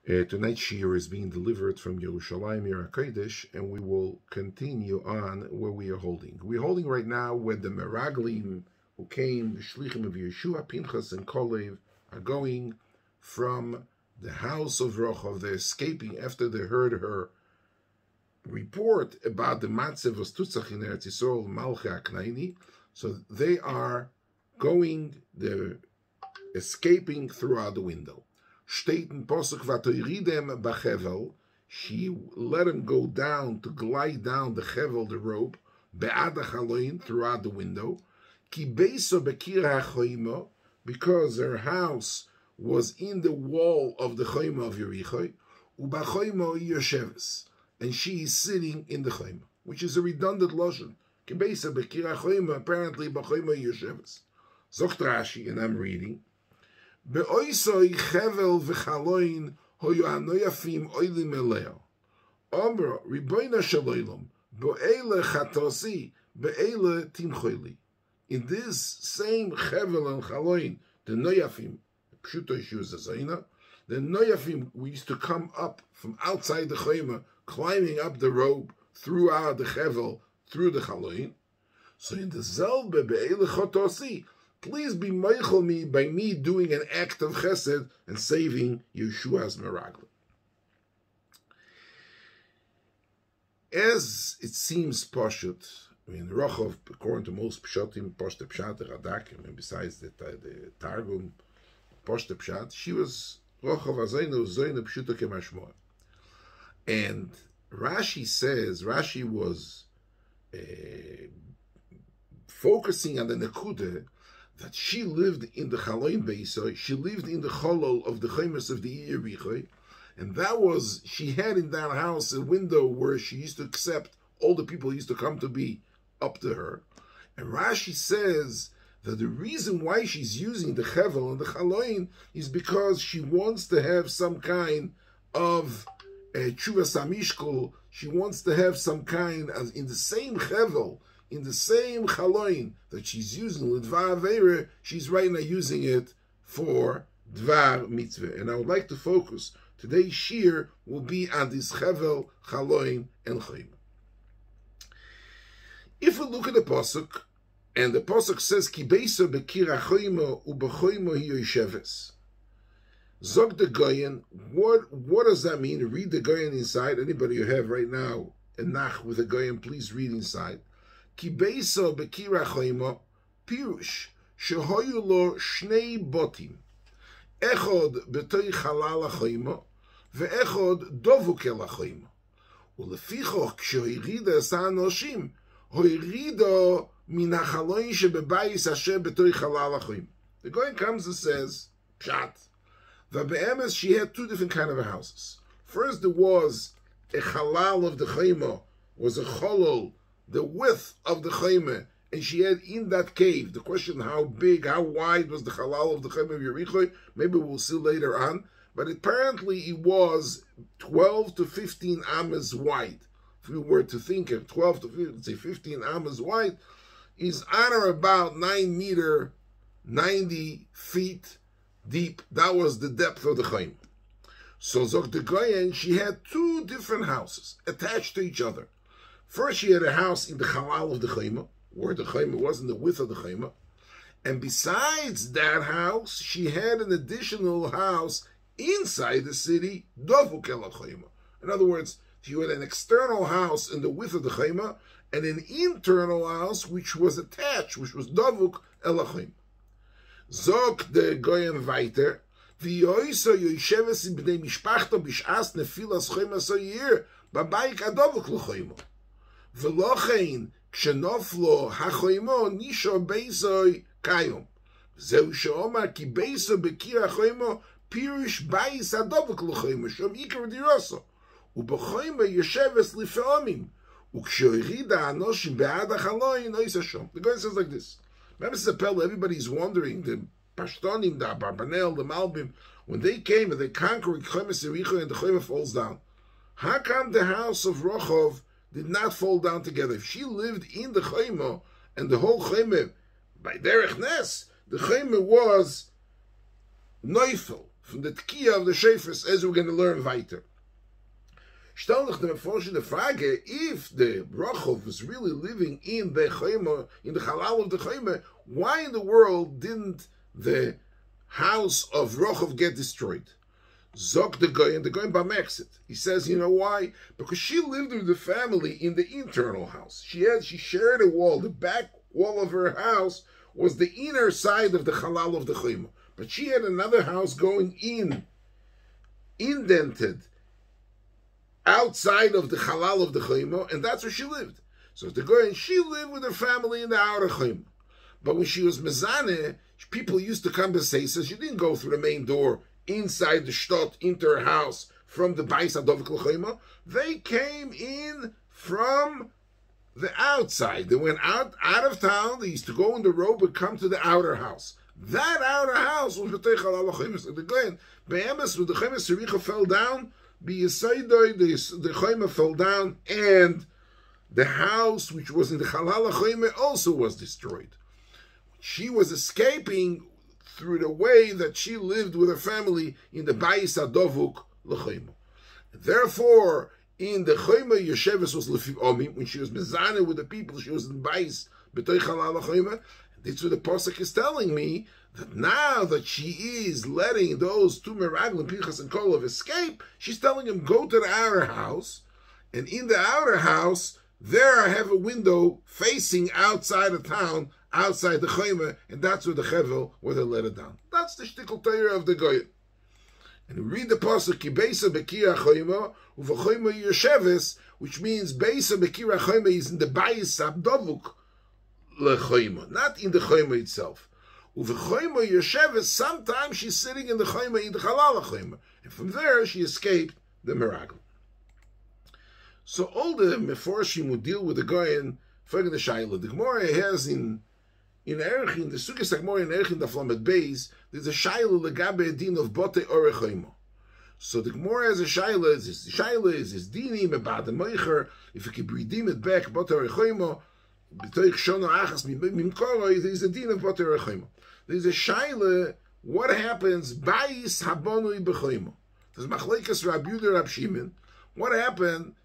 Tonight's shiur is being delivered from Yerushalayim Yer HaKodesh, and we will continue on where we are holding. We're holding right now where the Meraglim who came, the Shlichim of Yeshua, Pinchas, and Kolev, are going from the house of Rochav. They're escaping after they heard her report about the Matzev of Tutzach in Eretz Yisrael, Malchi Aknaini. So they are going, they're escaping throughout the window. Steht in Posuk vatoiridem bachevel. She let him go down, to glide down the chevel, the rope, be'ad hachaloin, throughout the window. Ki beiso bekir hachoimo, because her house was in the wall of the choimo of Yericho, ubachoimo yosheves, and she is sitting in the choimo, which is a redundant lashon. Ki beiso bekir hachoimo, apparently bachoimo yosheves. Zocht Rashi, and I'm reading. Be'oisoi chevel v'chaloin hoyu hanoyafim oilim eleo. Omer riboyna shaloilom bo'ele chatosi be'ele timchoili. In this same chevel and chaloin, the noyafim, pshuto yeshua zayna, the noyafim we used to come up from outside the choyma, climbing up the rope throughout the chevel, through the chaloin. So in the zelbe be'ele chatosi, please be meichel me by me doing an act of chesed and saving Yeshua's meraglim. As it seems pashut, I mean, Rochav, according to most pshatim, pashte pshat, Radak, and besides the Targum, pashte pshat, she was Rochav azaynu zaynu pshuta kemashmoa. And Rashi says, Rashi was focusing on the nekudah that she lived in the Chaloin Beisoi, she lived in the Cholol of the Chemes of the Yericho, and that was, she had in that house a window where she used to accept all the people who used to come to be up to her. And Rashi says that the reason why she's using the Chevel and the Chaloin is because she wants to have some kind of Tshuvas HaMishkol, she wants to have some kind of, in the same Chevel, in the same chaloin that she's using with Dvar Aveira, she's right now using it for Dvar Mitzvah. And I would like to focus, today's shiur will be on this Chevel, Chaloin, and Chayim. If we look at the Pasuk, and the Pasuk says, Ki beiso bekir hachoimo ubechoimo hi yosheves. Zog the Goyen, what does that mean? Read the Goyen inside. Anybody you have right now, a nach with a Goyen, please read inside. Ki beiso bekir hachoimo, pirush, shehoyu lo shnei botim, echod betoy chalal hachoimo, ve'echod dovuk el hachoimo. Ulefichoch kshoirida esa anoshim, hoirido min hachaloin shebebayis asher betoy chalal hachoimo. The Goyen comes and says, pshat, Vabe'emes, she had two different kind of houses. First, there was a halal of the chayma, was a cholol, the width of the chayma, and she had in that cave. The question, how big, how wide was the halal of the chayma of Yericho? Maybe we'll see later on. But apparently it was 12 to 15 amas wide. If we were to think of 12 to 15 amas wide, is on or about 9 meter, 90 feet deep. That was the depth of the chayim. So Zog the Goyen, she had two different houses attached to each other. First, she had a house in the halal of the chayma, where the chayma was in the width of the chayma. And besides that house, she had an additional house inside the city, dovuk el chayma. In other words, she had an external house in the width of the chayma, and an internal house which was attached, which was dovuk el chayma. Zog the Goyen weiter, v'yoiso yosheves in bnei mishpachto b'shas nefilas chayma soyir, babayik adovuk l'chayma. V'lochein, kshenoflo hachaymo nisho beisoi kayom. Zeu she'omar ki beiso bekir hachaymo pirush bayis adovuk l'chayma, shom ikar diroso. U'b'chayma yosheves lifeomim. U'kshoirida anoshim be'ad hachaloin oisa shom. The Goyen says like this. Remember Sepel, everybody's wondering, the Pashtonim, the Abarbanel, the Malbim, when they came and they conquered Chemes Yericho and the Chayma falls down. How come the house of Rochav did not fall down together? If she lived in the Chayma and the whole Chayma, by Derech Nes, the Chayma was Neufel, from the Tkiya of the Shefers, as we're going to learn weiter. Stell dich dem Forscher Frage, if the Rachov was really living in the Chayma, in the Halal of the Chayma, why in the world didn't the house of Rachov get destroyed? Zok the Goyen Bamexit. He says, you know why? Because she lived with the family in the internal house. She shared a wall. The back wall of her house was the inner side of the Halal of the Chayma. But she had another house going in, indented, outside of the Halal of the Chayma, and that's where she lived. So the Goyen, she lived with her family in the outer Chayma. But when she was Mezaneh, people used to come to say, so she didn't go through the main door, inside the shtot, into her house, from the Bais Adovik L'Chayma. They came in from the outside. They went out of town. They used to go on the road, but come to the outer house. That outer house was B'tei Halal L'Chayma. So the Goyen, Be'emes, when the Chayma Sericha fell down, the Chayma fell down, and the house which was in the Halal L'Chayma also was destroyed. She was escaping through the way that she lived with her family in the Bais Adovuk L'Chayma. Therefore, in the Chayma Yesheves was Lefiv Omim, when she was Mezaneh with the people, she was in Bais B'tei Halal L'Chayma. That's what the Pasuk is telling me, that now that she is letting those two Meraglim, Pinchas and Kolov, escape, she's telling them, go to the outer house, and in the outer house, there I have a window facing outside the town, outside the Chayma, and that's where the Chevel, where they let it down. That's the shtickle Torah of the Goyen. And we read the Pasuk, Ki Beisa Bekira Chayma, Uva Chayma Yesheves, which means Beisa Bekira Chayma is in the Bais Abdovuk L'Chayma, not in the Chayma itself. Uva Chayma Yesheves, sometimes she's sitting in the Chayma, in the Halal Chayma, and from there she escaped the Meraglim. So all the Meforshim who deal with the Goyen, Fagin the Shaila, the Gemara has in Erchin, the Sugis Gemara in Erchin, the Flamet Beis, there's a Shaila legabe din of Bote Orechayma. So the Gemara has a Shaila, is his dinim about the Meicher, if you can redeem it back, Bote Orechayma, b'toich shono achas mimkoro, there's a din of Bote Orechayma. There's a Shaila, what happens, Bais Habonui B'chayma. There's Machlekes Rab Yudah Rab Shimon, what happened,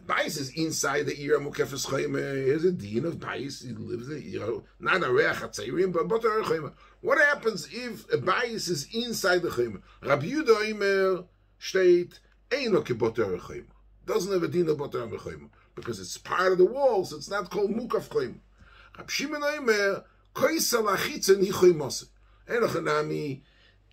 Bais is inside the Ira Mukefes Chayma. Here's a dean of Bais. He lives in, not a Reach HaTzeirim, but Boter Chayma. What happens if a Bais is inside the Chayma? Rabbi Yehuda Omer state, Eino ke Boter Chayma. Doesn't have a dean of Boter Chayma because it's part of the wall, so it's not called Mukaf Chayma. Rabbi Shimon Omer, Koisa Lachitze Ni Chaymose. Eino Chanami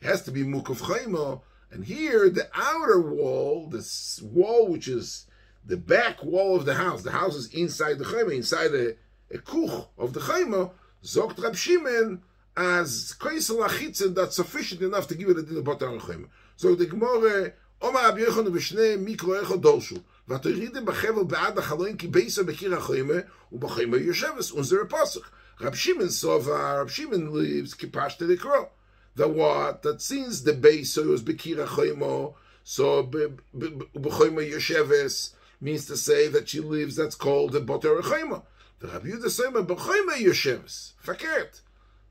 has to be Mukaf Chayma. And here, the outer wall, this wall which is the back wall of the house is inside the Chayma, inside a kuch of the Chayma, Zogt Rab Shimon, as Koisel Achitzen, that's sufficient enough to give it a din of Botar Chayma. So the Gemara, Omar Rabbi Yochanan v'shnei mikro echo dolshu, v'atoridem b'chevel b'ad ha'chaloin ki beisa b'kir ha'chayma, u'b'chayma yosheves, unzer pasuk. Rab Shimon Sova, Rab Shimon lives ki pashte l'kro. The what? That since the beisa was b'kir ha'chayma, so b'chayma yosheves, means to say that she lives, that's called the Boter Chayma. The Rabbi Yehuda Seimer B'chayma Yosheves. Fakert.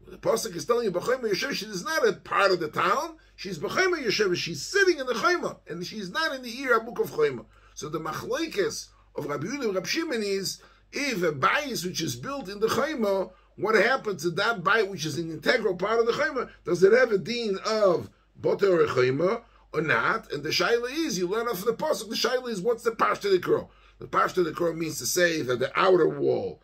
The Pasuk is telling you B'chayma Yosheves, she is not a part of the town. She's B'chayma Yosheves. She's sitting in the Chayma, and she's not in the Ir Abuk of Chayma. So the Machlekes of Rabbi Yehuda and Rabbi Shimon is, if a bayis which is built in the Chayma, what happens to that bayis which is an integral part of the Chayma? Does it have a deen of Boter Chayma or not? And the shaila is, you learn off of the pasuk, the shaila is, what's the pashta dekro? The pashta dekro means to say that the outer wall,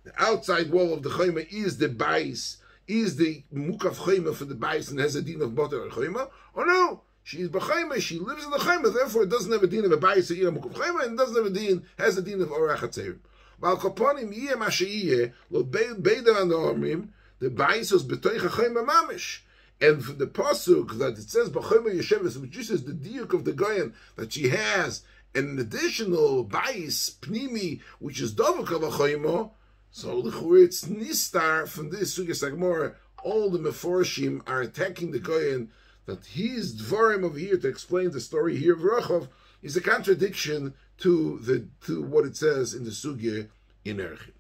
the outside wall of the chayma is the bais, is the mukaf chayma for the bais and has a din of boter chayma, or no, she's b'chayma, she lives in the chayma, therefore it doesn't have a din of a bais or ira mukaf chayma, and doesn't have a din, has a din of orach hatzerim. Val koponim yeh ma she'yeh, lo beidar an omrim, the bais was b'toich chayma mamish. And for the pasuk that it says B'chayma Yesheves, which is the diuk of the Goyen, that she has an additional bais pnimi, which is dovuk of a chayma. So it's nistar from this sugyas agmor. All the meforshim are attacking the Goyen that his dvarim over here to explain the story here of Rachov is a contradiction to what it says in the sugya in Erchim.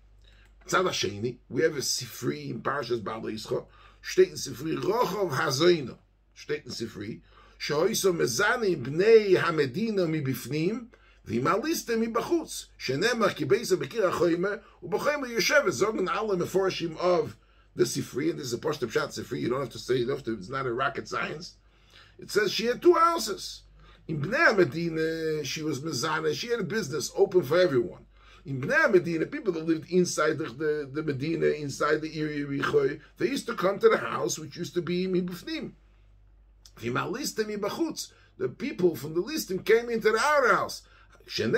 Tzad Hasheni, we have a sifri in Parshas Ba'al Yisro. Steht in Sifri Rochov Hazoino. steht in Sifri, shehoiso mezani bnei hamedina mibifnim, v'imalistem mibachutz, shenemach ki beisa bekir hachoyme, u'bachoyme yoshevet, zogen alle meforshim of the Sifri, and this is a Pashto Pshat Sifri, you don't have to say, it's not a rocket science. It says she had 2 houses. In Bnei Medina, she was mezana, she had a business open for everyone. In Bnei Medina, people that lived inside the Medina, inside the area Yericho, they used to come to the house, which used to be Mibufnim. The people from the listim came into the outer house. She had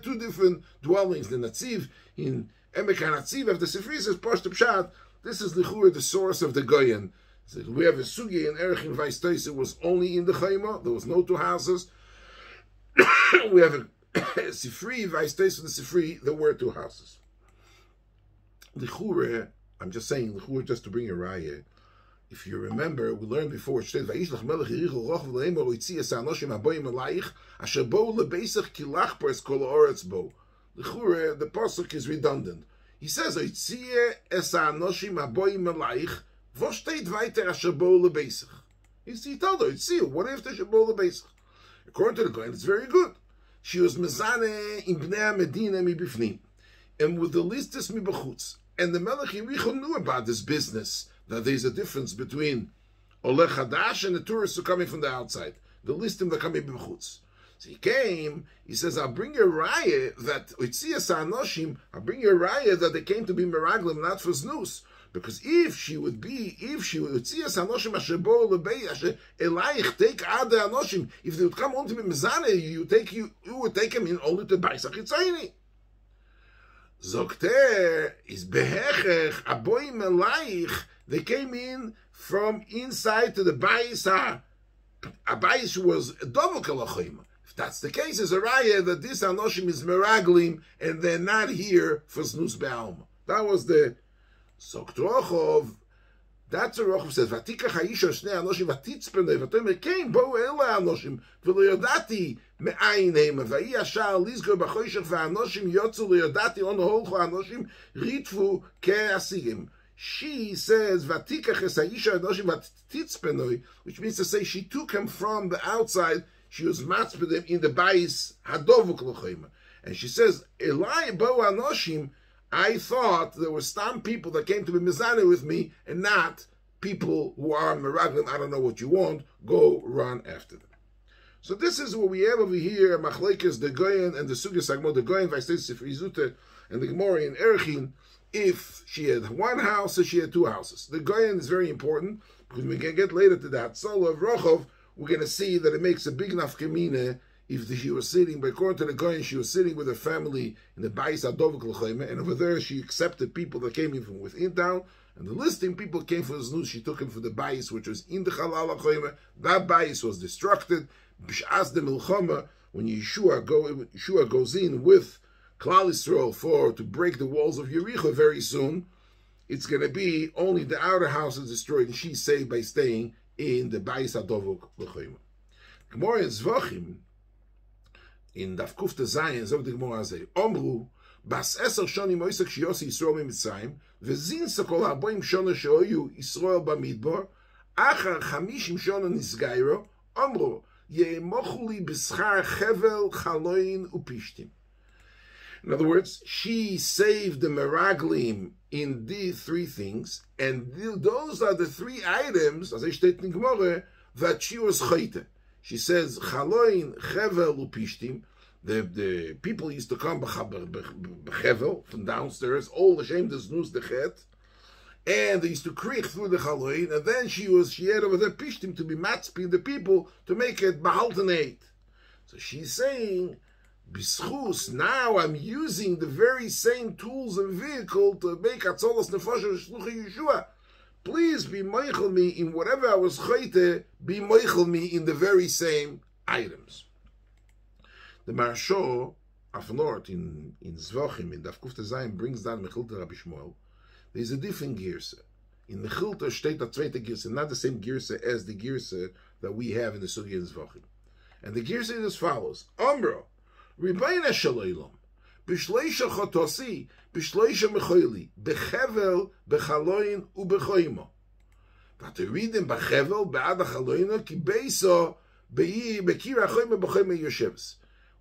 2 different dwellings. The Natziv, in Emek HaNatziv, of the Sifri says, Pashto Pshat, this is the source of the Goyen. So we have a sugi in Erech Vaistois, it was only in the Chayma, there was no 2 houses. We have a Sifri, Vaistois in the Sifri, there were 2 houses. The Chure, I'm just saying, the Chure just to bring a raya. If you remember, we learned before, it said, Vayishlach melech yericho roch v'leimor oitzias ha'anoshim haboyim alayich, asher bo lebeisach kilach pers kol ha'oretz bo. The Chure, the pasuk is redundant. He says, oitzias ha'anoshim haboyim alayich, he told her, what if they should bowl the basic? According to the Goyen, it's very good. She was mezane in Bnei Medina mibifnim, and with the listis mibachutz. And the Melech Yericho knew about this business, that there's a difference between Olech Hadash and the tourists who are coming from the outside. The listim that come mibachutz. So he came, he says, I'll bring you a raya that they came to be meraglim, not for znus. Because if she would take Ada Anoshim, if they would come on to be Mezane, you would take him in only to Baisach Hitzayni. Zokter is Behechech, Aboim Elaich, they came in from inside to the Bais. A Bais was a double Kalachim. If that's the case, it's a raya that this Anoshim is Meraglim and they're not here for Znus Be'alma. That was the Rochov, that's a Rochov says, Vatika Chaisha Shnei Anoshim Vatitzpenei, Vatomer came, Bo Ela Anoshim, V'lo Yodati Me'ayin Hema, V'ai Ashar Lizgo B'choshech V'anoshim Yotzu Lo Yodati On Holcho Anoshim Ritfu Ke'asigim. She says, Vatika Chaisha Anoshim Vatitzpenei, which means to say she took him from the outside, she was matzpedem in the Bais Hadovuk Lochema. And she says, Elai Bo Anoshim, I thought there were some people that came to be mizane with me and not people who are meraglim. I don't know what you want. Go run after them. So this is what we have over here. Machlekes, the Goyen and the Sugya Sagmo, the Goyen, Vaistes, Sifri Zute, and the Gemara in Erchin, if she had 1 house or she had 2 houses. The Goyen is very important because we can get later to that. So of Rochov, we're going to see that it makes a big nafkamine. If she was sitting, but according to the Goyen, she was sitting with her family in the Bais Adovik L'Choyme, and over there she accepted people that came in from within town, and the listing people came for the Znus, she took him for the Bais, which was in the Chalal L'Choyme. That Bais was destructed. B'sh'as de Milchama, when Yeshua goes in with Klal Yisrael to break the walls of Yericho very soon, it's going to be only the outer house is destroyed, and she's saved by staying in the Bais Adovik L'Choyme. Gemara in Zvachim, in Daf Kufta Zayin, zog the Gemara Azay, Omru, Bas 10 shonim oisak shiyosi Yisrael mitzrayim, vezin sakol haboim shona sheoyu Yisrael bamidbar, achar 50 shona nisgairo, Omru, yemochu li b'schar chevel chaloin upishtim. In other words, she saved the meraglim in these 3 things, and those are the 3 items, as I state in Gemara, that she was chayte. She says, Chaloin, Chevel, Upishtim. The people used to come b'chevel, from downstairs, all the shame, the znus, the chet, and they used to creak through the Chaloin, and then she had over there Pishtim to be matzpin the people to make it behaltenate. So she's saying, Bischus, now I'm using the very same tools and vehicle to make Atzolos Nefosha Shluchei Yeshua. Please be meichel me in whatever I was chayte, be meichel me in the very same items. The Maharsho of North in Zvachim, in Daf Kufta Zayin, brings down Mechilta Rabbi Shmuel. There's a different girse. In Mechilta steht the zweite girse, not the same girse as the girse that we have in the Sugya in Zvachim. And the girse is as follows. Omro, Ribayna Shaloilom, Bishleisha Chotosi, Bishleisha Mechoili, Bechevel, Bechaloin, Ubechoimo. That the reading b'chevel b'ad ha'chaloina ki beiso b'kir ha'choyma b'choyma yosheves.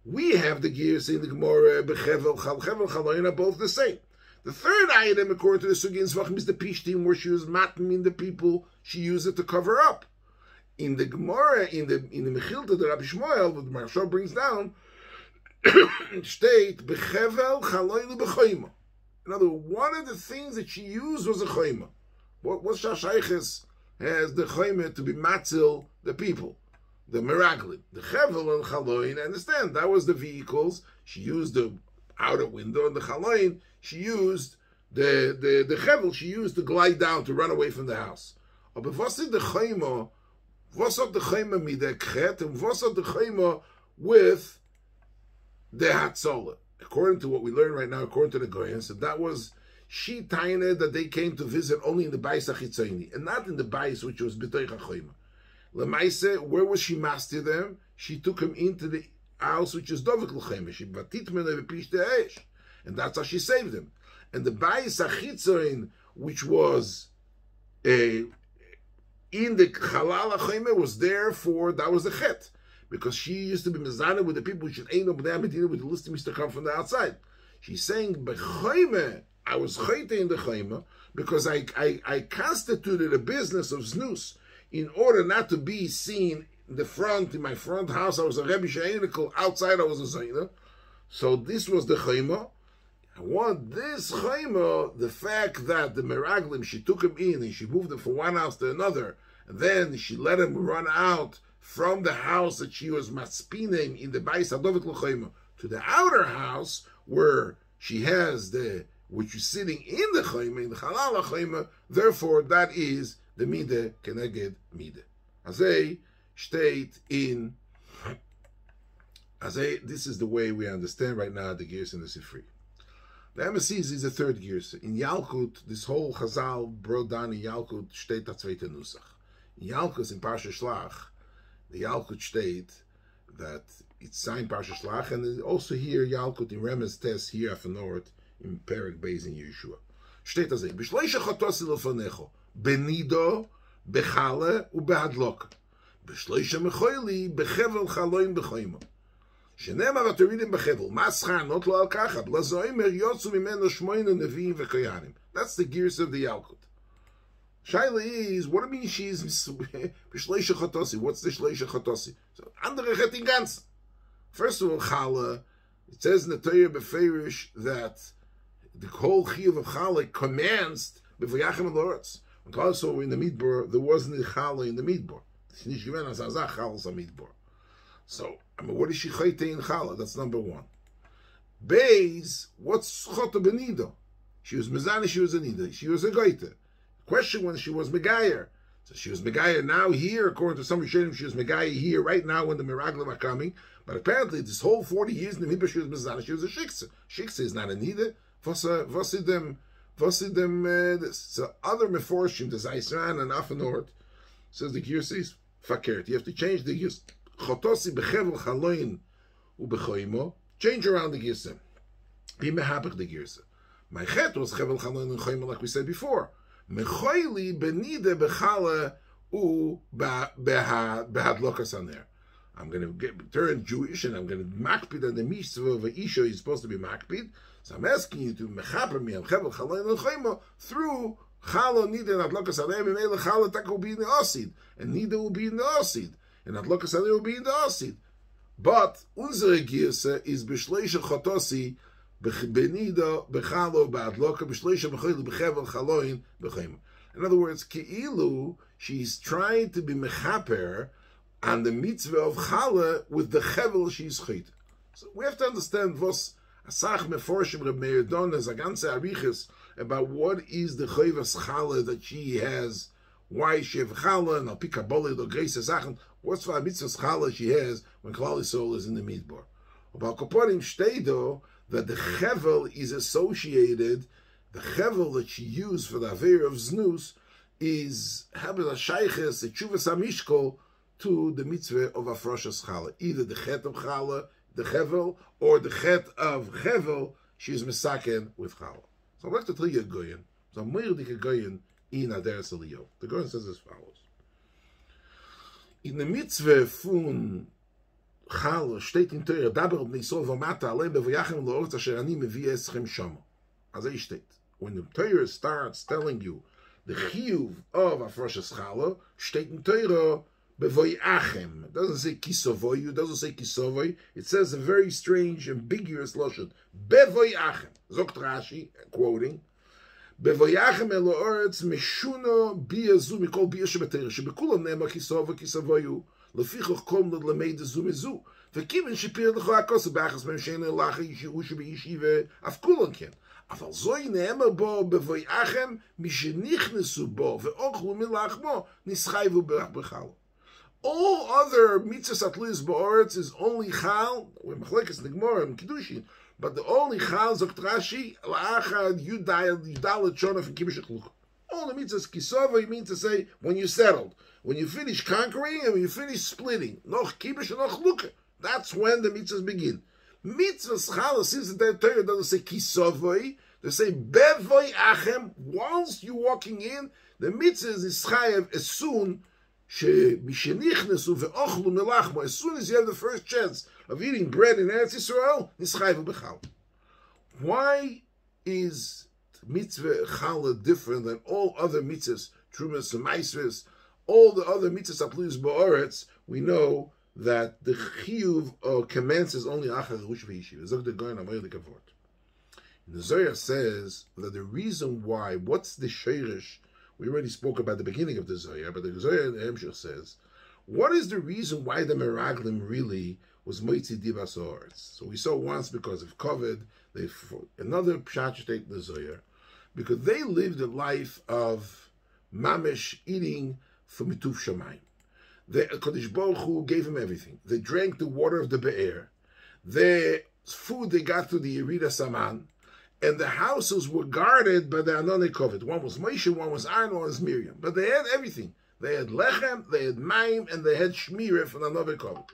We have the gears in the Gemara b'chevel chaloina both the same. The third item, according to the Sugi in Zvachim, is the Pishtim, where she was matming the people. She used it to cover up. In the Gemara, in the Mechilta, the Rabbi Shmuel, what the Maharsha brings down, state b'chevel chaloinu b'choyma. In other words, one of the things that she used was a choyma. What Shashayches has the choyma to be matzil the people, the meraglim, the chevel and chaloin. I understand that was the vehicles. She used the outer window, and the chaloin she used the chevel. She used to glide down to run away from the house. But what's the choyma? What's up the choyma midek chet, and what's up the choyma with the hatzola? According to what we learn right now, according to the Goyens, so that was she taina that they came to visit only in the Bais HaChitzoni, and not in the Bais which was B'toich HaChoyma. Lemaise, where was she master them? She took him into the house which is Dovik L'Chema. She batit men v'pish te'esh, and that's how she saved him. And the Bais HaChitzoni, which was in the Chalal HaChoyma, was there for, that was the Chet. Because she used to be mezana with the people who should ain't no b'nei Medina with the listing used to come from the outside. She's saying, b'choyme, I was choyte in the choyme because I constituted a business of znus in order not to be seen in the front, in my front house. I was a Rebbe She'enikal, outside I was a zayna. So this was the choyme. I want this choyme, the fact that the meraglim, she took him in and she moved him from one house to another, and then she let him run out from the house that she was maspinim in the Bais HaDovik L'Choyma to the outer house where she has which is sitting in the Choyma, in the Chalal HaChoyma. Therefore, that is the Mideh Keneged Mideh. Azay state in this is the way we understand right now the gears in the Sifri. The MSCs is the third gears. In Yalkut, this whole Chazal brought down in Yalkut state that zweite Nusach. In Yalkut, in Parsha Shlach, the Yalkut state that it's signed Parsha Shlach, and also here Yalkut in Remez Tes here after North in Perek Beis in Yehoshua. State azay, b'shleisha chotosi lefanecho, benido, bechale, ubehadloka. B'shleisha mechoili, bechevel chaloin bechoimo. Shenema v'toridim bechevel, maschar not lo al kachab, lazoimer yotzu mimeno shmoinu neviim v'koyanim. That's the gears of the Yalkut. Shaila is, what do you mean she's b'shleisha chotosi? What's the shleisha chotosi? So, andere chet in ganz. First of all, chala, it says in the Torah beferish that the whole chiyuv of chala commenced b'vayachem al-oretz. And also in the midbar, there wasn't a chala in the midbar. So, I mean, what is she chayte in chala? That's number one. Beis, what's chota benido? She was mezani, she was a nida, she was a goite. Question when she was Megayer. So she was Megayer now here, according to some Rishonim, she was Megayer here right now when the Meraglim are coming. But apparently this whole 40 years in the Midbar she was Mezana, she was a Shiksa. Shiksa is not a Nida. Vosidem, so other Meforshim, the Zaisran and Afanort, says the Gir says, Fakert. You have to change the Gir. Chotosi bechevel chaloin ubechoimo. Change around the Gir. Be mehapich the Gir. My chet was chevel chaloin and choimo, like we said before. Mechoili benide bechala u behadlokas on there. I'm going to turn Jewish and I'm going to makpid on the mitzvah of Isha is supposed to be makpid. So I'm asking you to mechaper me on chevel chaloin and choimo through chalo nide and adlokas on there. And mele chalo tak will be in the osid and nide will be in the osid and adlokas on there will be in the osid. But unsere girse is b'shleisha chotosi benido bechalo ba'adloka b'shleisha b'choil b'chevel chaloin b'choim. In other words, keilu, she's trying to be mechaper on the mitzvah of chala with the chevel she's chayt. So we have to understand vos asach meforshim Reb Meir Don as a ganze ariches about what is the chayvas chala that she has, why she have chala and al pi kabbalah or grace sachen. What's for a mitzvah chala she has when Klal Yisrael is in the midbar? About kaporim shteido that the chevel is associated, the chevel that she used for the aver of znus is habel shayches etshuvas hamishkol to the mitzvah of afroshas chala. Either the chet of chala, the chevel, or the chet of chevel, she is mesaken with chala. So I'd like to tell you a goyen. So I'm moirdik a goyen in Aderes Eliyahu. The Goyen says as follows. In the mitzvah von Chal steht in Teure, Daber ob Nisol v'mata alein bevayachem lo'oretz asher ani mevi eschem shama. As I state, when the Teure starts telling you the chiyuv of Afroshas Chala, steht in Teure bevayachem. It doesn't say kisovoyu, it doesn't say kisovoy. It says a very strange, ambiguous loshon. Bevayachem. Zokt Rashi, quoting, Bevoyachem el haaretz meshuno biyazu mikol biya shebeteira shebekulam ne'emar kisova kisovoyu lefichach kom lemeid zu mizu v'kiven shepir lecho hakos b'achas memshen elacha yishivu shebeyishiva afkulan ken aval zoi ne'emar bo bevoyachem mishenichnesu bo ve'ochlu milachmo nischayvu b'chal. All other mitzvahs atlis ba'aretz is only chal. We're machlekes nigmor and kiddushin. But the only chal zokt Rashi la'achad yudalet shona from kibush chluch. All the mitzvahs kisova, you mean to say when you settled, when you finish conquering, and when you finish splitting. Noch kibush and noch chluch. That's when the mitzvahs begin. Mitzvahs chal, since the Torah doesn't say kisova, they say bevoy achem. Whilst you're walking in, the mitzvahs is chayev as soon as soon as you have the first chance of eating bread in Eretz Yisrael, nischayvu b'chal. Why is mitzvah challah different than all other mitzvahs, trumas and maisvahs, all the other mitzvahs applies ba'aretz? We know that the chiyuv commences only achar rush v'yeshiva. Zog the Goyen Amayr the Kavod. The Zohar says that the reason why, what's the sheirish? We already spoke about the beginning of the Zohar, but the Zohar in the Hemshech says, what is the reason why the Meraglim really was Moitzi Divas Haaretz? So we saw once because of COVID, another Pshat state in the Zohar, because they lived a life of mamish, eating from Mituf Shamayim. The Kodesh Baruch Hu gave him everything. They drank the water of the Be'er. The food they got through the Yerida Saman. And the houses were guarded by the Anonei Kovet. One was Moshe, one was Aaron, one was Miriam. But they had everything. They had Lechem, they had Maim, and they had Shmirah from Anonei Kovet.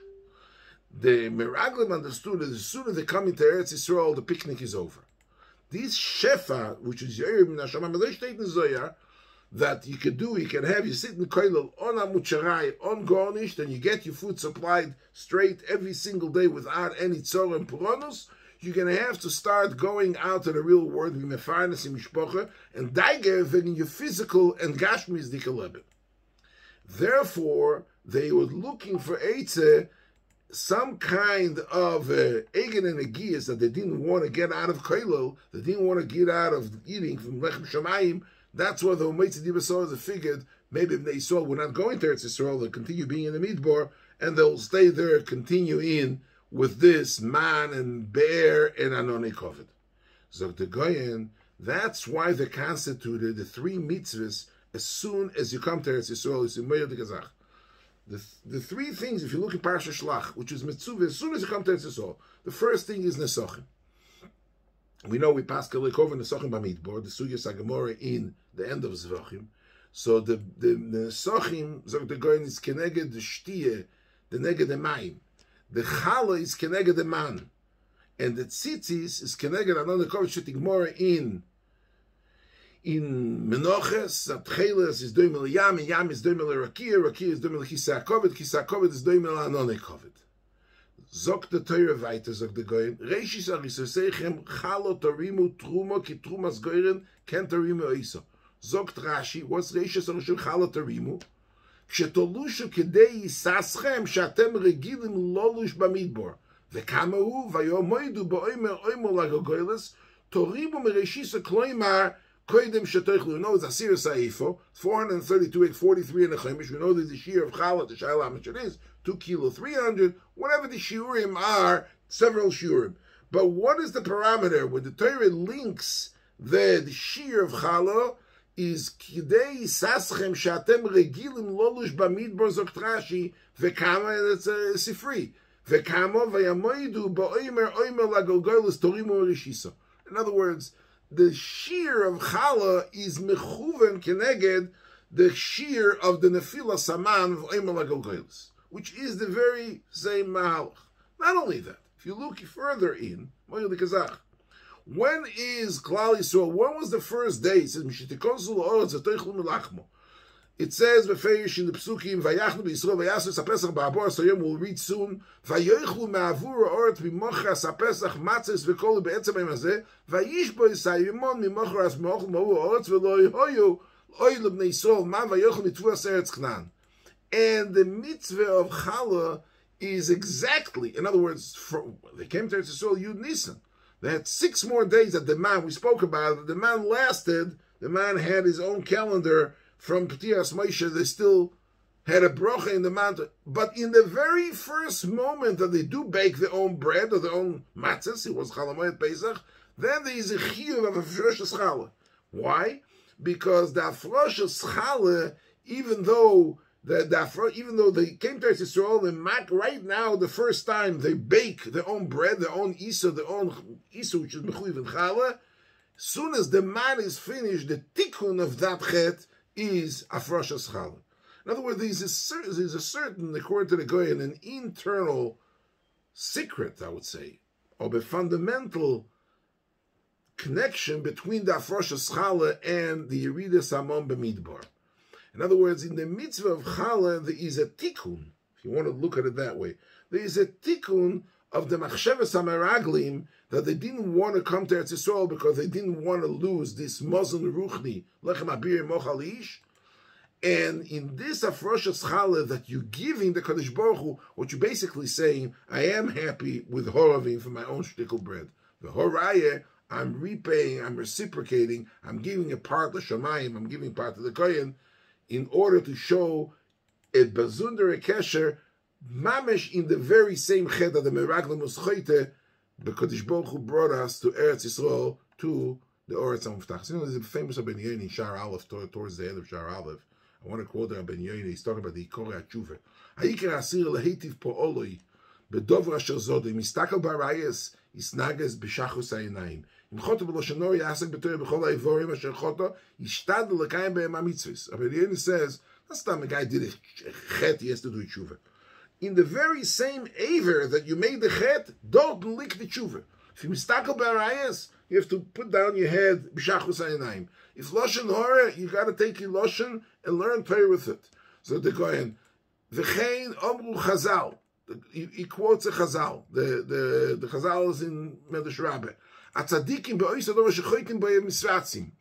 The Meraglim understood that as soon as they come into Eretz Yisrael, the picnic is over. This Shefa, which is Yair min Hashem, in Zohar, that you can do, you sit in Koilel on Amucharai, on Gornish, then you get your food supplied straight every single day without any tzor and puronus. You're going to have to start going out to the real world with mefarnes and mishpocha and daiger in your physical and gashmis dikalebet. Therefore, they were looking for Eitzeh, some kind of egen and agias that they didn't want to get out of koilel, they didn't want to get out of eating from lechem shamayim. That's why the Umeitzi Dibasor figured maybe if they saw we're not going to Eretz Yisrael, they'll continue being in the Midbar and they'll stay there, continue in with this man and bear and Anonei Kovet. Zog the Goyen, that's why they constituted the three mitzvahs as soon as you come to Eretz Yisrael. You see, Meir de Gazach. The three things, if you look at Parsha Shlach, which is mitzvah, as soon as you come to Eretz Yisrael, the first thing is Nesachim. We know we pass Kalekov and Nesachim Bamidbar, the Sugya Sagamora in the end of Zvachim. So the Nesachim, Zog the Goyen, is Keneged the Shtiye, the Neged the Mayim. The Chala is Keneged the Man. And the Tzitzis is Keneged Anonei Kovet Shetigmora in Menoches, that Cheles is doimel Yam, and Yam is doimel Rakia, Rakia is doimel Chisa Kovet is doimel Anonei Kovet. Zok the Torah weiter, zok the Goyen, Reishis Arisosechem, Chalo Torimu Truma, Ki Trumas Goyren, Ken Torimu Oiso. Zok Rashi, what's Reishis Arisosechem, Chalo Torimu? כשתולושו כדי יססכם שאתם רגילים לולוש במדבר. וכמה הוא, ויאמרו באוימר אוימו לגוגוילס, תורימו מראשיסו כלומר, קודם שתאכלו. You know, it's Asir Saifo, 432, 43 in the Chaimish. We know that the shiur of Challah, the Shaila, how much it is, 2 kilo, 300, whatever the shiurim are, several shiurim. But what is the parameter? When the Torah links the shiur of Challah, is kidei saschem shatem regilim lolush bamidbar zokt Rashi vekama, that's sifri vekama vayamoidu ba'oimer oimer lagolgolos torimu rishisa. In other words, the shiur of Chala is mechuven keneged the shiur of the nefila saman of oimer lagolgolos, which is the very same mahalach. Not only that, if you look further in Moed Kazach, When is Klal Yisrael? When was the first day? It says, it says, Befeish in the Psukim, Vayachnu b'Yisrael, Vayasu Sapesach ba'abor, so we'll read soon, Vayoichlu ma'avur ha'oret mimochra Sapesach matzes v'kol be'etzem hazeh, Vayish bo Yisayimon mimochra asmochel ma'u ha'oret v'lo yohoyu, oy l'bnei Yisrael, ma vayoichlu mitvuas eretz Knan. And the mitzvah of Challah is exactly, in other words, they came to Eretz Yisrael Yud Nisan. They had 6 more days that the man, we spoke about it, the man lasted, the man had his own calendar from Petiras Moshe, they still had a brocha in the mountain. But in the very first moment that they do bake their own bread or their own matzahs, it was Chalamoyed Pesach, then there is a shiur of a Afroshas Challah. Why? Because the Afroshas Challah, even though they came to Israel, and right now, the first time they bake their own bread, their own isa, which is mechuyev and challah, soon as the man is finished, the tikkun of that chet is afroshas challah. In other words, there's a certain, according to the Goyen, an internal secret, I would say, of a fundamental connection between the afroshas challah and the Yeridas Hamon b'Midbar. In other words, in the mitzvah of Challah, there is a tikkun, if you want to look at it that way. There is a tikkun of the machshavas hameraglim that they didn't want to come to Eretz Yisrael because they didn't want to lose this mazon ruchni, lechem abir mochal ish. And in this afroshas Challah that you're giving the Kadosh Baruch Hu, what you're basically saying, I am happy with horavim for my own shtickle bread. The horayeh, I'm repaying, I'm reciprocating, I'm giving a part to Shamayim, I'm giving part to the Kohen, in order to show a bazundere kesher, mamish in the very same chet that the meraglim was choyte, the Kodesh Baruch Hu brought us to Eretz Yisrael, to the Oretz HaMuftach. You know, there's a famous Ben Yain in Shar Aleph, towards the end of Shar Aleph. I want to quote Ben Yain, he's talking about the Ikore HaTshuva. Ha'ikar asir lehetiv po'oloi, bedovra asher zodoi, mistakel barayes, isnages b'shachus ha'inayim. Im choto b'loshonor yasek b'torah b'chol ha'evorim asher choto, yishtad l'kayim b'hem ha'mitzvahs. Ben Yain says, that's not a guy did a chet, he has to do tshuva. In the very same aver that you made the chet, don't lick the tshuva. If you mistakel barayes, you have to put down your head b'shachus ha'inayim. If loshen hora, you got to take your loshen and learn Torah with it. So the Goyen, v'chein omru chazal. He quotes a chazal. The chazal is in Medrash Rabbah. Atzadikim be'ois adom shechoitim b'yem misratzim.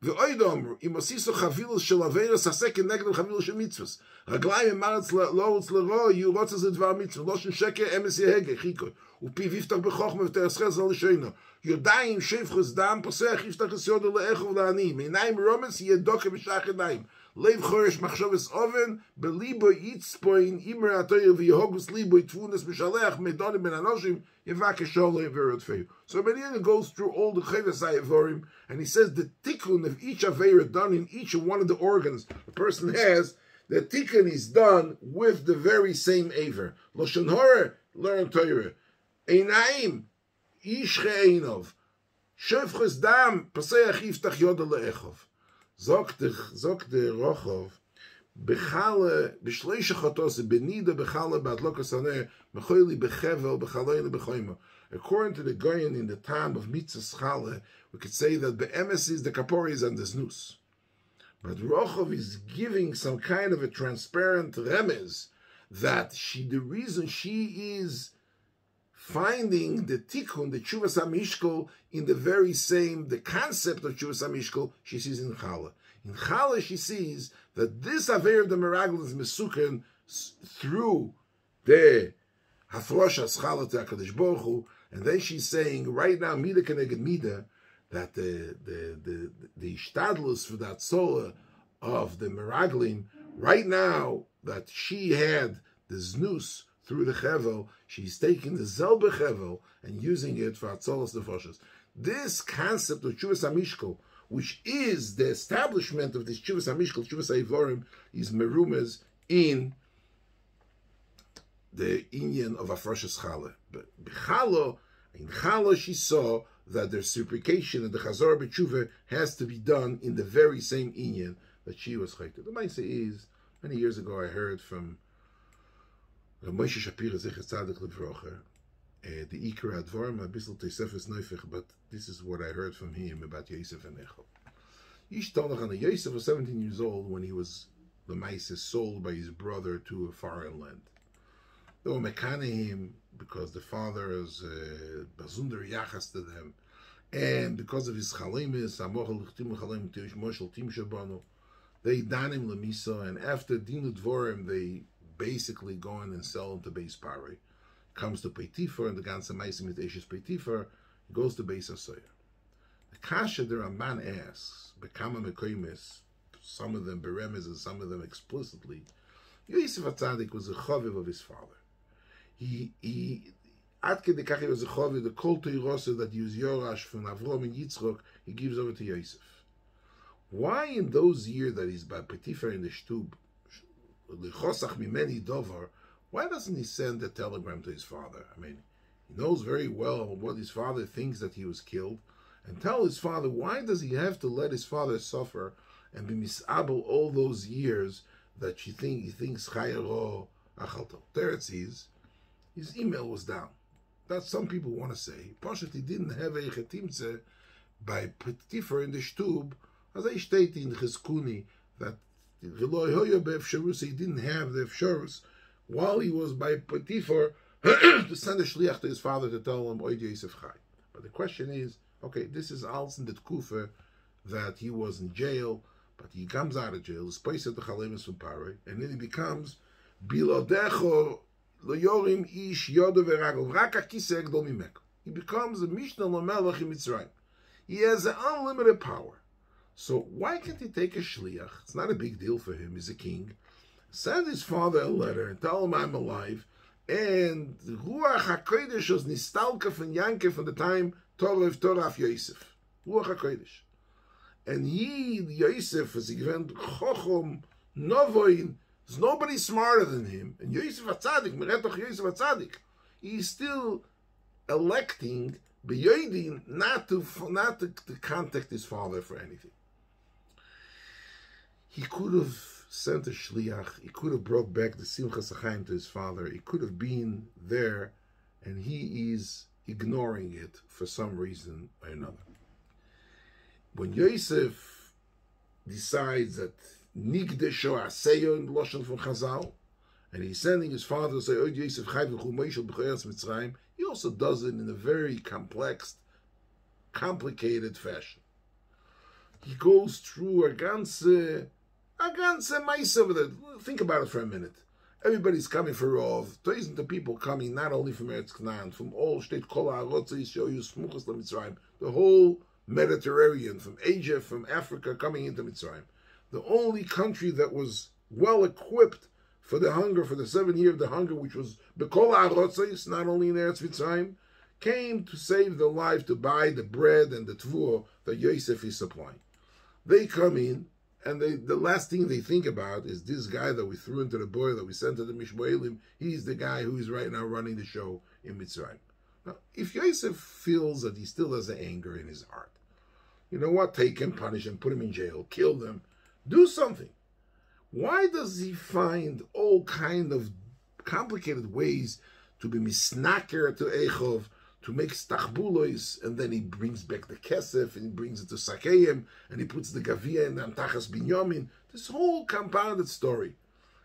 Ve'oid omru, im osiso chavilos shel averos hasekin neged chavilos shel mitzvos. Raglayim emaretz lo'utz l'ro, yu rotzes l'dvar mitzvah. Loshen sheker emes yehege, chiko. Upi viftach b'chochma v'teres chesel l'sheino. Yodayim shefchus dam posech yiftach esyodo le'echov la'ani. Me'inayim romes yedoke v'shach edayim. Leiv choresh machshavas oven, belibo yitzpoin, imer atoyer v'yehogus libo yitfunes b'shalech, medonim ben anoshim, yevake sholo yeverot feyu. So Benjamin goes through all the chayvas ha'evorim, and he says the tikkun of each avera done in each one of the organs the person has, the tikkun is done with the very same aver. Loshen hora, learn Torah. Einayim, ish che'einov. Shefchus dam, paseach yiftach yodo le'echov. Zogt the Rochov, Bechale, Beshleisha Chotos, Benida Bechale, Badlokas Aner, Mechoili Bechevel, Bechalein Bechoimo. According to the Goyen in the time of Mitzvah Chale, we could say that Be'emes is the Kapori is on the Znus. But Rochov is giving some kind of a transparent remez that the reason she is finding the tikkun, the Tshuvas HaMishkol, in the very same, the concept of Tshuvas HaMishkol, she sees in Challah. In Challah, she sees that this Aver of the Meraglim is Mesuken through the Hafroshas Challah to HaKadosh Baruch Hu, and then she's saying, right now, Mida Keneged Mida, that the Ishtadlus for that Sola of the Meraglim, right now, that she had the Znus through the Chevel, she's taking the Zelbe Chevel and using it for Atzolos Nefoshes. This concept of Tshuvas HaMishkol, which is the establishment of this Tshuvas HaMishkol, Tshuvas HaIvorim, is merumes in the Inyan of Afroshas Challah. But in Challah she saw that the reciprocation and the Chazor B'Tshuva has to be done in the very same Inyan that she was chayta. The Maisa is, many years ago I heard from Moshe Shapira Zecher Tzadik Livrocher, the Ikra Advarim, a bissel Tosefes Neufich, but this is what I heard from him about Yosef and Echel. Yishtonach Yosef was 17 years old when he was the mice sold by his brother to a foreign land. They were mekaneim because the father is bazunder yachas to them, and because of his chalemis, they dan him lemisa, and after dinu dvorim, they basically go in and sell him to Beis Pari. Comes to Peitifar, and the ganze meisim mit Eshes Peitifar, goes to Beis Asoyer. The kasha the Ramban asks, bekama mekoimis, some of them beremes and some of them explicitly, Yosef HaTzadik was a chaviv of his father. He Atke de Kachi was a chaviv, the kol teirose that he was Yorash from Avrom and Yitzchok, he gives over to Yosef. Why in those years that he's by Peitifar in the Shtub, L'chosach mimeni dovar, why doesn't he send a telegram to his father? I mean, he knows very well what his father thinks that he was killed, and tell his father, why does he have to let his father suffer and be misabel all those years that he thinks chayero achalto? Teretz is, his email was down. That's some people want to say. Poshet, he didn't have a chetimtze by Peitifar in the Shtub, as I state in Chizkuni, that he didn't have the efsharus while he was by Peitifar to send a shliach to his father to tell him Oid Yosef Chai. But the question is, okay, this is also in the Tkufa that he was in jail, but he comes out of jail, is placed at the Chalemis from Pare, and then he becomes Bilodecho Loyorim Ish Yodo Veragov Raka Kiseh Gdol Mimeko. He becomes a Mishnah Lomelech in Mitzrayim. He has an unlimited power. So why can't he take a shliach? It's not a big deal for him. He's a king. Send his father a letter and tell him I'm alive. And Ruach HaKodesh was nistalka from Yanke from the time Torah of Yosef. Ruach HaKodesh. And Yosef, is given Chochom, Novoin, there's nobody smarter than him. And Yosef HaTzadik, Meretoch Yosef HaTzadik, he's still electing B'Yoidin not to contact his father for anything. He could have sent a shliach. He could have brought back the Simchas HaChaim to his father. He could have been there, and he is ignoring it for some reason or another. When Yosef decides that Nigdesho Aseyo in Loshen from Chazal, and he's sending his father to say, "Oid Yosef Chai v'chu Moishel b'choyas Mitzrayim," he also does it in a very complex, complicated fashion. He goes through a ganze mice over there. Think about it for a minute. Everybody's coming for Rov. Thousands of people coming not only from Eretz Canaan, from all state Kol HaArotz Yisrael Smuchos LaMitzrayim, the whole Mediterranean, from Asia, from Africa, coming into Mitzrayim. The only country that was well equipped for the hunger, for the 7 years of the hunger, which was Bekol HaArotz, not only in Eretz Mitzrayim, came to save their life, to buy the bread and the tvur that Yosef is supplying. They come in, and the last thing they think about is this guy that we threw into the boil, that we sent to the Mishmoelim. He's the guy who is right now running the show in Mitzrayim. Now, if Yosef feels that he still has the anger in his heart, you know what? Take him, punish him, put him in jail, kill them, do something. Why does he find all kind of complicated ways to be misnaker to Echov, to make stachbulois, and then he brings back the kesef, and he brings it to Sakeim, and he puts the gavia in the Antachas Binyamin. This whole compounded story.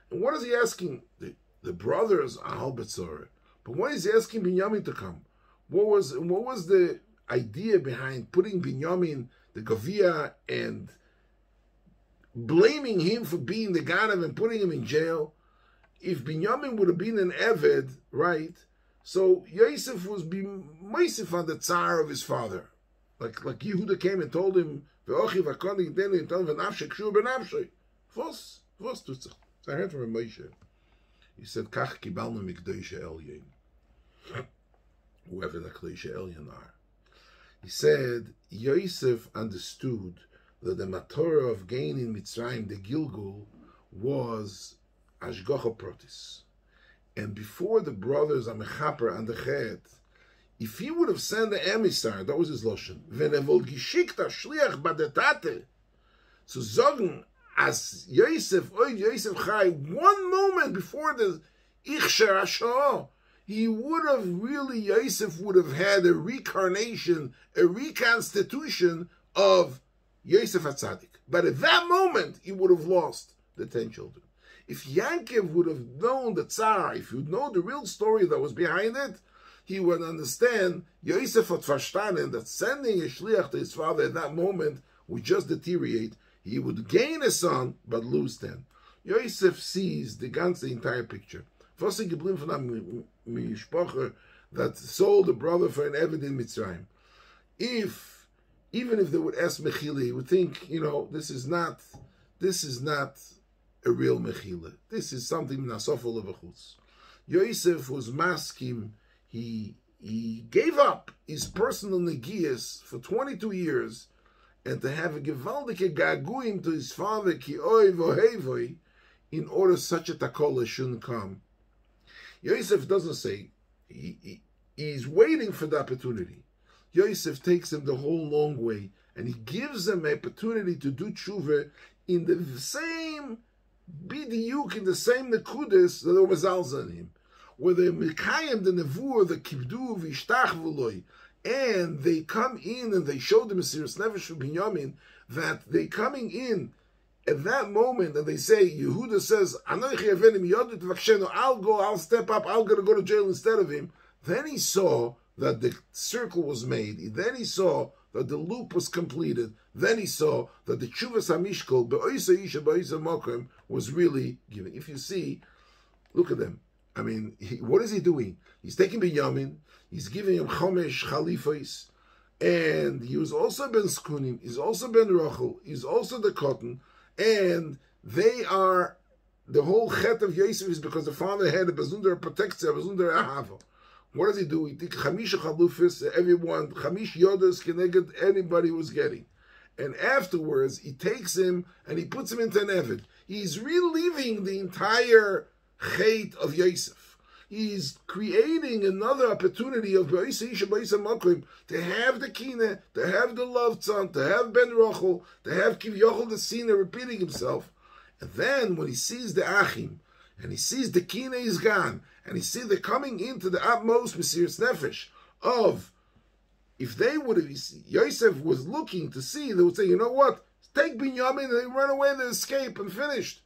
And what is he asking? The brothers are Betzorah. But why is he asking Binyamin to come? What was the idea behind putting Binyamin, the gavia, and blaming him for being the Ganav and putting him in jail? If Binyamin would have been an Eved, right? So Yosef was being meisif on the tsar of his father. Like Yehuda came and told him, Ve'ochi v'akonik deni, and told him, V'nafshek shur b'nafshek. Vos tutzach. So I heard from Moshe. He said, Kach kibalnu mikdoisha elyon. Whoever the Kdoisha elyon are. He said, Yosef understood that the matorah of gain in Mitzrayim, the Gilgul, was Ashgocha Protis. And before the brothers Amechaper and the Chet, if he would have sent the emissary, that was his lotion, Venevol Gishikta Shliach Badetate, to sagen, as Yosef, Oid Yosef Chai, one moment before the Ichsher Ashah, he would have really, Yosef would have had a reincarnation, a reconstitution of Yosef HaTzadik. But at that moment, he would have lost the 10 children. If Yankov would have known the Tsar, if you'd know the real story that was behind it, he would understand Yosef had verstanden that sending a shliach to his father at that moment would just deteriorate. He would gain a son, but lose 10. Yosef sees the entire picture. Was geblieben von einem Mishpacher that sold a brother for an Eved in Mitzrayim. Even if they would ask Mechila, he would think, this is not a real Mechila. This is something Nasofel Levachutz. Yosef was maskim. He gave up his personal negias for 22 years, and to have a gewaldige gaguim to his father, ki oy vohevoi, in order such a takola shouldn't come. Yosef doesn't say, he's waiting for the opportunity. Yosef takes him the whole long way, and he gives him an opportunity to do tshuva in the same bidiyuk, in the same nekudas that was alza in him, where they mekayim the nevuah, the kibdu v'ishtach v'loi, and they come in and they show the Mesiras Nefesh of Binyamin that they coming in at that moment, and they say, Yehuda says, I'll go, I'll step up, I'll go to jail instead of him. Then he saw that the circle was made. Then he saw that the loop was completed. Then he saw that the Tshuvas HaMishkol be'oisa isha be'oisa mokum was really given. If you see, look at them. I mean, what is he doing? He's taking Binyamin, he's giving him Chomesh Chalifos, and he was also Ben Skunim, he's also Ben Rachel, he's also the cotton, and they are, the whole chet of Yosef is because the father had a Bazundar Protektia, a Bazundar Ahava. What does he do? He takes Chamish Chalufis, everyone, Chamish Yodas, Keneged, anybody was getting. And afterwards, he takes him and he puts him into an Eved. He's reliving the entire chet of Yosef. He's creating another opportunity of Ba'isa Isha Ba'isa Makim to have the Kina, to have the loved son, to have Ben Rachel, to have Kiv Yochel the Sina repeating himself. And then when he sees the Achim, and he sees the Kina is gone, and he sees they're coming into the utmost Mesiras Nefesh of, if they would have, Yosef was looking to see, they would say, you know what, take Binyamin, and they run away, they escape, and finished.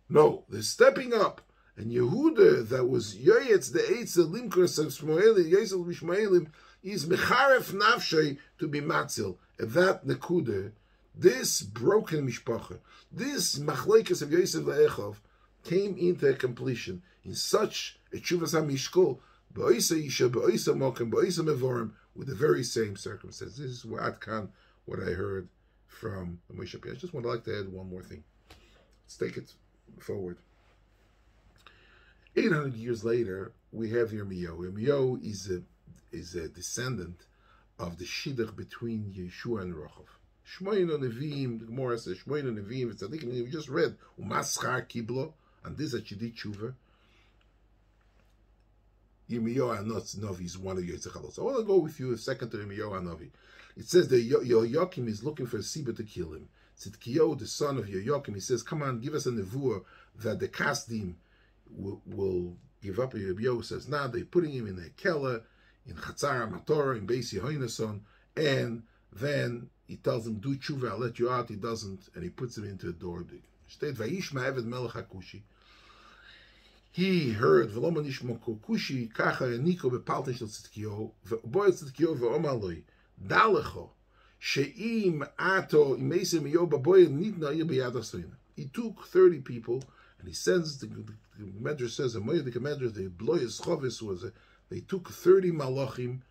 No, they're stepping up. And Yehuda, that was Yoyetz, the Eitz, Limkers of Shmoelim, Yosef Bishmoelim, is Mecharef Nafshay to be Matzil. And that Nekuda, this broken Mishpacha, this Machlekes of Yosef Le'echov, came into completion in such a Tshuvas HaMishkol, Ba'isa Isha, Ba'isa Mokem, Ba'isa Mevorim, with the very same circumstances. This is what I heard from Moshe Pi. I just would like to add one more thing. Let's take it forward. 800 years later, we have Yirmiyahu. Yirmiyahu is a descendant of the shidduch between Yeshua and Rochav. Shmoyno Neviim, the Gemara says, Shmoyno Neviim, Tzadikim, we just read, Umaschar Kiblo, and this is Chidit Tshuva. Yirmiyahu Hanavi is one of Yotzei Chalos. I want to go with you a second to Yirmiyahu Hanavi. It says that Yoakim is looking for a Siba to kill him. Tzidkiyahu, the son of Yoakim, he says, come on, give us a nevuah that the Kasdim will give up. Yirmiyahu says, nah, they're putting him in a keller, in Chatzar HaMatorah, in Beis Yehoinason, and then he tells him, do tshuva, I'll let you out. He doesn't, and he puts him into a door. He heard, V'lo nishmo kushi, kacha niko bepalten shel Tzidkiyahu, v'boy Tzidkiyahu v'omar loi, dalecho, she'im ato imesem Yirmiyahu b'boy nitna yir b'yad asrina. He took 30 people, and he sends, the Medrash says, the Medrash, the Bloyes Chovis was, they took 30 malachim,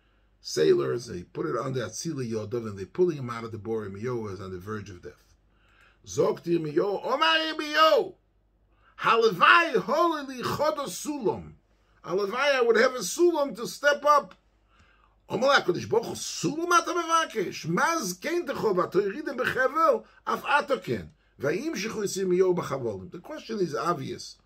sailors, they put it on the Atzili Yodov, and they pulling him out of the bor. Yirmiyahu was on the verge of death. Zogt Yirmiyahu, Omar Yirmiyahu, Halavai holili chodos sulam. Halavai, I would have a sulam to step up. Omar HaKadosh Baruch Hu, sulam ata mevakesh, maz kein techo v'atoyridem bechevel, af ato ken. The question is obvious.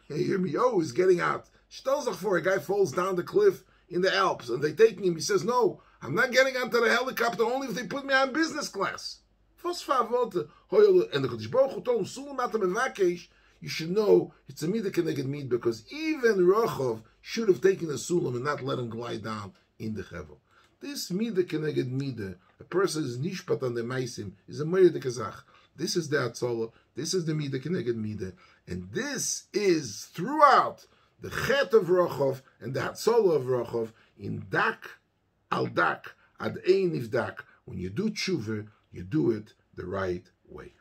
Yirmiyahu is getting out. Shtelzach for a guy falls down the cliff in the Alps, and they take him. He says, no, I'm not getting onto the helicopter only if they put me on business class. And the Kodesh Baruch Hu told him, you should know it's a midah keneged mid, because even Rochov, should have taken a sulam and not let him glide down in the chevel. This mida keneged mida, a person is nishpat on the meisim, is a moed kazach. This is the atzola, this is the mida keneged mida, and this is throughout the chet of Rochov and the atzola of Rochov in dak al dak ad ein nivdak. When you do tshuva, you do it the right way.